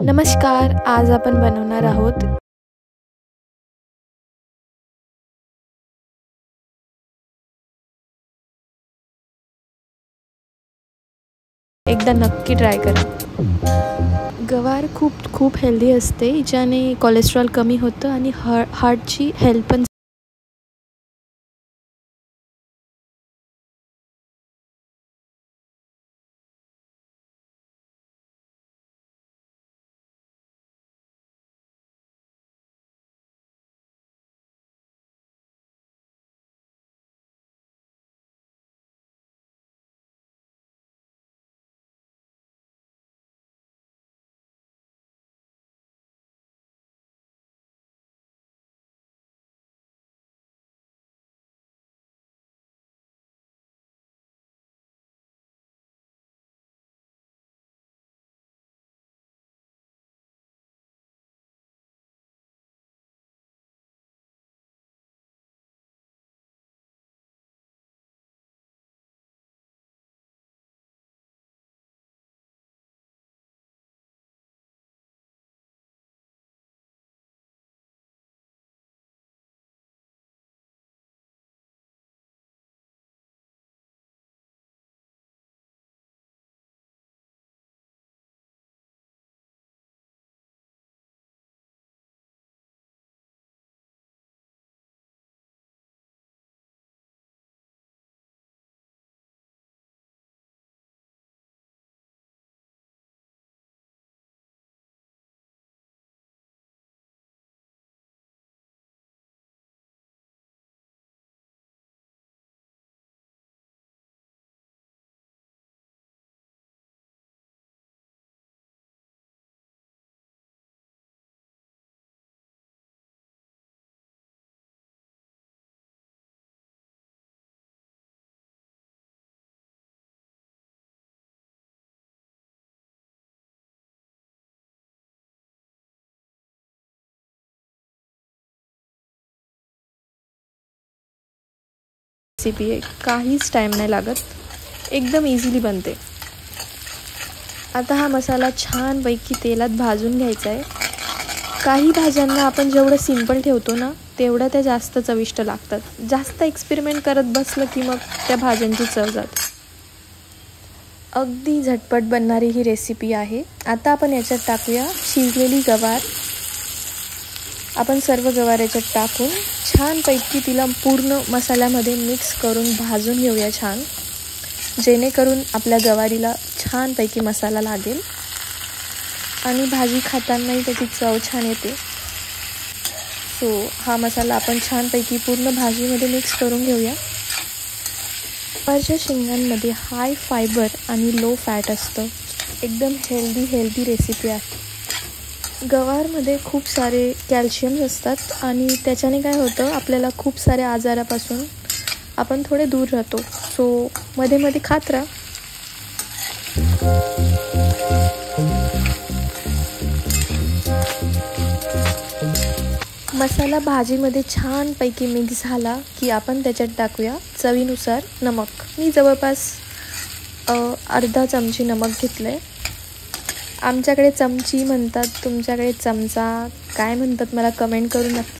नमस्कार. आज आपण बनवणार आहोत एकदा नक्की ट्राय करा. गवार खूप खूप हेल्दी असते, ज्याने कोलेस्ट्रॉल कमी होतं आणि हार्टची हेल्थ पण रेसिपी आहे. काहीच टाईम नाही लागत, एकदम इझिली बनते. आता हा मसाला छानपैकी तेलात भाजून घ्यायचा आहे. काही भाज्यांना आपण जेवढं सिंपल ठेवतो ना, तेवढं त्या जास्त चविष्ट लागतात. जास्त एक्सपेरिमेंट करत बसलं की मग त्या भाज्यांची चव जाते. अगदी झटपट बनणारी ही रेसिपी आहे. आता आपण याच्यात टाकूया शिजलेली गवार. आपण सर्व गवार याच्यात टाकून छानपैकी तिला पूर्ण मसाल्यामध्ये मिक्स करून भाजून घेऊया छान, जेणेकरून आपल्या गवारीला छानपैकी मसाला लागेल आणि भाजी खातानाही त्याची चव छान येते. सो हा मसाला आपण छानपैकी पूर्ण भाजीमध्ये मिक्स करून घेऊया. गवारच्या शेंगांमध्ये हाय फायबर आणि लो फॅट असतं. एकदम हेल्दी रेसिपी आहे. गवारमध्ये खूप सारे कॅल्शियम्स असतात आणि त्याच्याने काय होतं, आपल्याला खूप साऱ्या आजारापासून आपण थोडे दूर राहतो. सो मध्ये मध्ये खात राहा. मसाला भाजीमध्ये छानपैकी मिक्स झाला की आपण त्याच्यात टाकूया चवीनुसार नमक. मी जवळपास अर्धा चमची नमक घेतलं आहे. आमच्याकडे चमची म्हणतात, तुमच्याकडे चमचा काय म्हणतात मला कमेंट करून नक्की